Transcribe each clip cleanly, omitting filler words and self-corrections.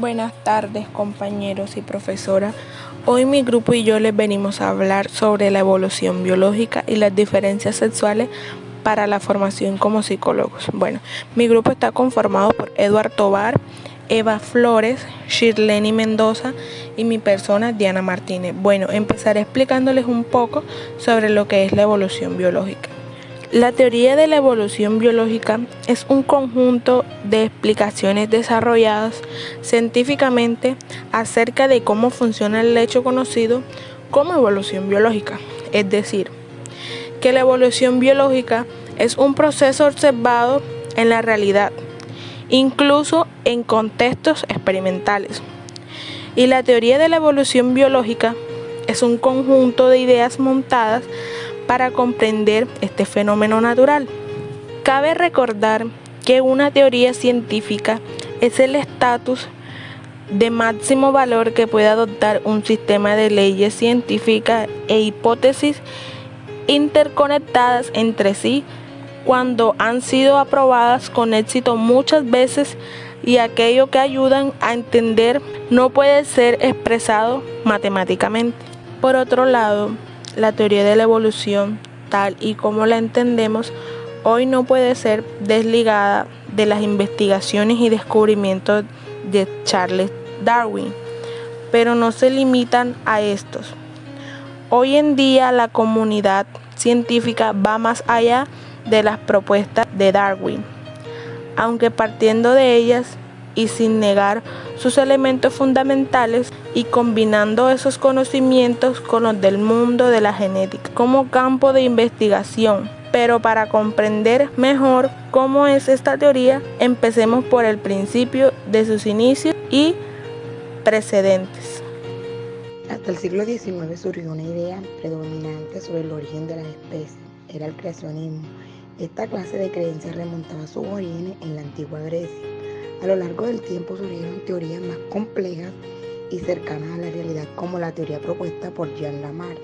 Buenas tardes, compañeros y profesora. Hoy mi grupo y yo les venimos a hablar sobre la evolución biológica y las diferencias sexuales para la formación como psicólogos. Mi grupo está conformado por Eduard Tobar, Eva Flores, Shirleni Mendoza y mi persona Diana Martínez. Empezaré explicándoles un poco sobre lo que es la evolución biológica. La teoría de la evolución biológica es un conjunto de explicaciones desarrolladas científicamente acerca de cómo funciona el hecho conocido como evolución biológica. Es decir, que la evolución biológica es un proceso observado en la realidad, incluso en contextos experimentales. Y la teoría de la evolución biológica es un conjunto de ideas montadas para comprender este fenómeno natural. Cabe recordar que una teoría científica es el estatus de máximo valor que puede adoptar un sistema de leyes científicas e hipótesis interconectadas entre sí cuando han sido aprobadas con éxito muchas veces y aquello que ayudan a entender no puede ser expresado matemáticamente. Por otro lado, la teoría de la evolución, tal y como la entendemos, hoy no puede ser desligada de las investigaciones y descubrimientos de Charles Darwin, pero no se limitan a estos. Hoy en día la comunidad científica va más allá de las propuestas de Darwin, aunque partiendo de ellas y sin negar sus elementos fundamentales y combinando esos conocimientos con los del mundo de la genética como campo de investigación. Pero para comprender mejor cómo es esta teoría, empecemos por el principio de sus inicios y precedentes. Hasta el siglo XIX surgió una idea predominante sobre el origen de las especies, era el creacionismo. Esta clase de creencias remontaba sus orígenes en la antigua Grecia. A lo largo del tiempo surgieron teorías más complejas y cercanas a la realidad, como la teoría propuesta por Jean Lamarck.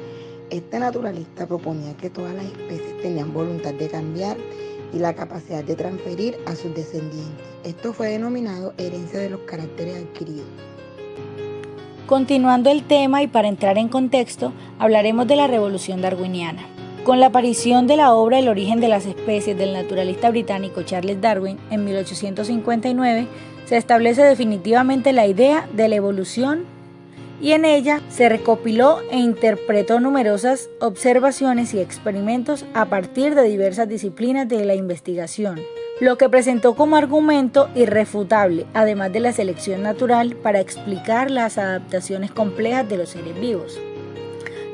Este naturalista proponía que todas las especies tenían voluntad de cambiar y la capacidad de transferir a sus descendientes. Esto fue denominado herencia de los caracteres adquiridos. Continuando el tema y para entrar en contexto, hablaremos de la revolución darwiniana. Con la aparición de la obra El origen de las especies del naturalista británico Charles Darwin en 1859, se establece definitivamente la idea de la evolución y en ella se recopiló e interpretó numerosas observaciones y experimentos a partir de diversas disciplinas de la investigación, lo que presentó como argumento irrefutable, además de la selección natural, para explicar las adaptaciones complejas de los seres vivos.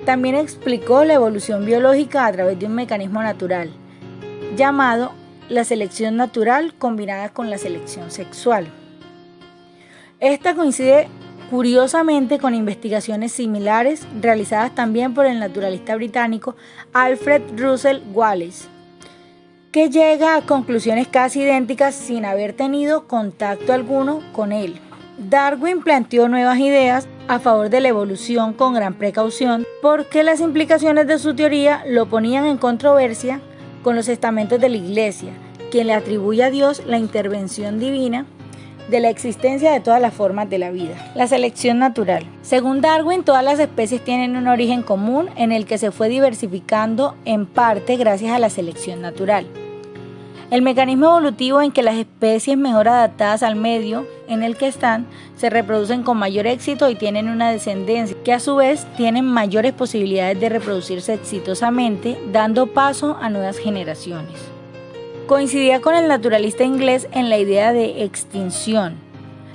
También explicó la evolución biológica a través de un mecanismo natural, llamado la selección natural combinada con la selección sexual. Esta coincide curiosamente con investigaciones similares realizadas también por el naturalista británico Alfred Russel Wallace, que llega a conclusiones casi idénticas sin haber tenido contacto alguno con él. Darwin planteó nuevas ideas a favor de la evolución con gran precaución porque las implicaciones de su teoría lo ponían en controversia con los estamentos de la Iglesia, quien le atribuye a Dios la intervención divina de la existencia de todas las formas de la vida. La selección natural. Según Darwin, todas las especies tienen un origen común en el que se fue diversificando en parte gracias a la selección natural. El mecanismo evolutivo en que las especies mejor adaptadas al medio en el que están se reproducen con mayor éxito y tienen una descendencia que a su vez tienen mayores posibilidades de reproducirse exitosamente, dando paso a nuevas generaciones. Coincidía con el naturalista inglés en la idea de extinción.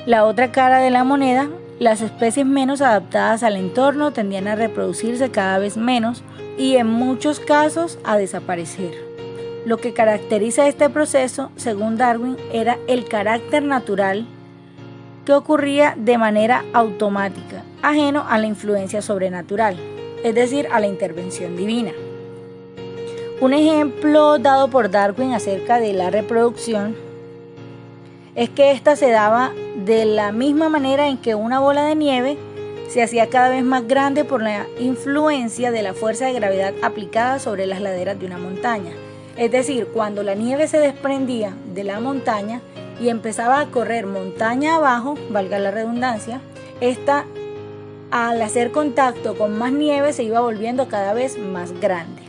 La otra cara de la moneda, las especies menos adaptadas al entorno tendían a reproducirse cada vez menos y en muchos casos a desaparecer. Lo que caracteriza este proceso, según Darwin, era el carácter natural que ocurría de manera automática, ajeno a la influencia sobrenatural, es decir, a la intervención divina. Un ejemplo dado por Darwin acerca de la reproducción es que ésta se daba de la misma manera en que una bola de nieve se hacía cada vez más grande por la influencia de la fuerza de gravedad aplicada sobre las laderas de una montaña. Es decir, cuando la nieve se desprendía de la montaña, y empezaba a correr montaña abajo, valga la redundancia, esta al hacer contacto con más nieve se iba volviendo cada vez más grande.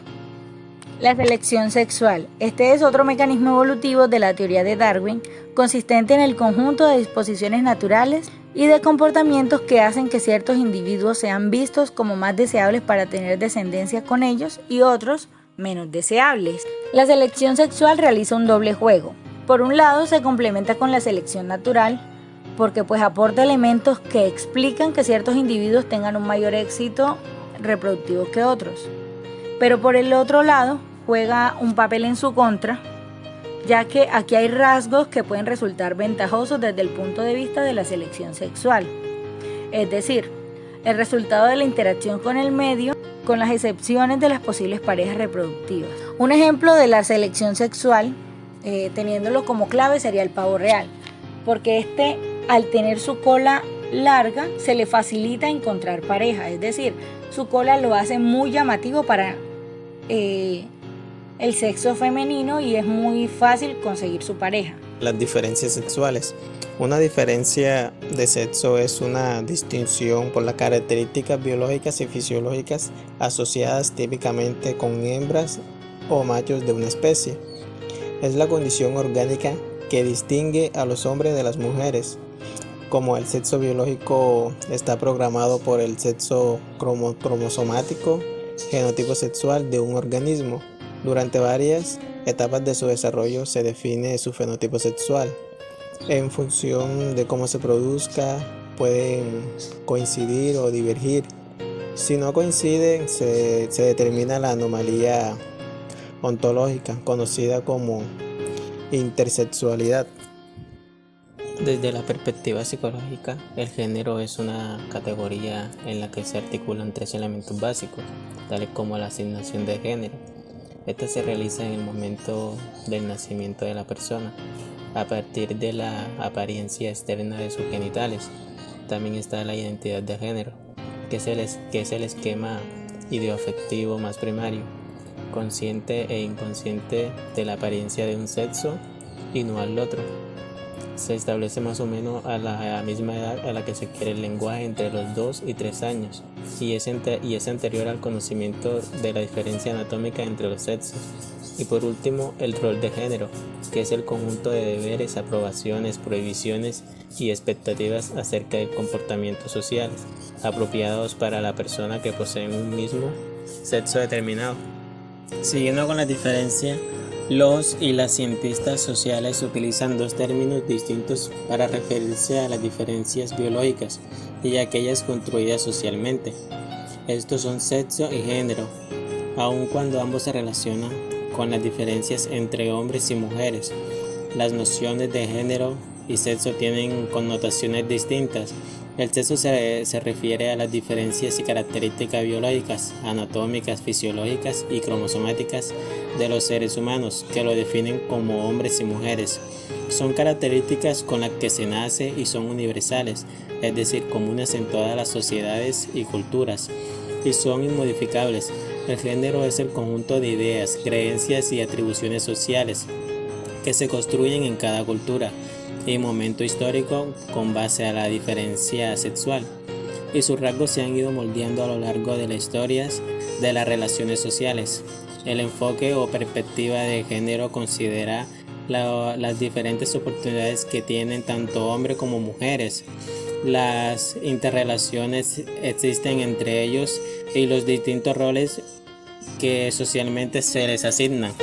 La selección sexual. Este es otro mecanismo evolutivo de la teoría de Darwin, consistente en el conjunto de disposiciones naturales y de comportamientos que hacen que ciertos individuos sean vistos como más deseables para tener descendencia con ellos y otros menos deseables. La selección sexual realiza un doble juego. Por un lado, se complementa con la selección natural, porque aporta elementos que explican que ciertos individuos tengan un mayor éxito reproductivo que otros. Pero por el otro lado, juega un papel en su contra, ya que aquí hay rasgos que pueden resultar ventajosos desde el punto de vista de la selección sexual. Es decir, el resultado de la interacción con el medio, con las excepciones de las posibles parejas reproductivas. Un ejemplo de la selección sexual, teniéndolo como clave, sería el pavo real, porque al tener su cola larga, se le facilita encontrar pareja, es decir, su cola lo hace muy llamativo para el sexo femenino y es muy fácil conseguir su pareja. Las diferencias sexuales. Una diferencia de sexo es una distinción por las características biológicas y fisiológicas asociadas típicamente con hembras o machos de una especie. Es la condición orgánica que distingue a los hombres de las mujeres. Como el sexo biológico está programado por el sexo cromosomático, genotipo sexual de un organismo. Durante varias etapas de su desarrollo se define su fenotipo sexual. En función de cómo se produzca, pueden coincidir o divergir. Si no coinciden, se determina la anomalía ontológica, conocida como intersexualidad. Desde la perspectiva psicológica, el género es una categoría en la que se articulan tres elementos básicos, tales como la asignación de género. Esta se realiza en el momento del nacimiento de la persona, a partir de la apariencia externa de sus genitales. También está la identidad de género, que es el esquema ideoafectivo más primario, consciente e inconsciente de la apariencia de un sexo y no al otro. Se establece más o menos a la misma edad a la que se adquiere el lenguaje, entre los 2 y 3 años, y es anterior al conocimiento de la diferencia anatómica entre los sexos. Y por último, el rol de género, que es el conjunto de deberes, aprobaciones, prohibiciones y expectativas acerca del comportamiento social, apropiados para la persona que posee un mismo sexo determinado. Siguiendo con la diferencia, los y las cientistas sociales utilizan dos términos distintos para referirse a las diferencias biológicas y aquellas construidas socialmente. Estos son sexo y género, aun cuando ambos se relacionan con las diferencias entre hombres y mujeres. Las nociones de género y sexo tienen connotaciones distintas. El sexo se refiere a las diferencias y características biológicas, anatómicas, fisiológicas y cromosomáticas de los seres humanos, que lo definen como hombres y mujeres. Son características con las que se nace y son universales, es decir, comunes en todas las sociedades y culturas, y son inmodificables. El género es el conjunto de ideas, creencias y atribuciones sociales que se construyen en cada cultura y momento histórico con base a la diferencia sexual, y sus rasgos se han ido moldeando a lo largo de las historias de las relaciones sociales. El enfoque o perspectiva de género considera las diferentes oportunidades que tienen tanto hombres como mujeres, las interrelaciones existen entre ellos y los distintos roles que socialmente se les asignan.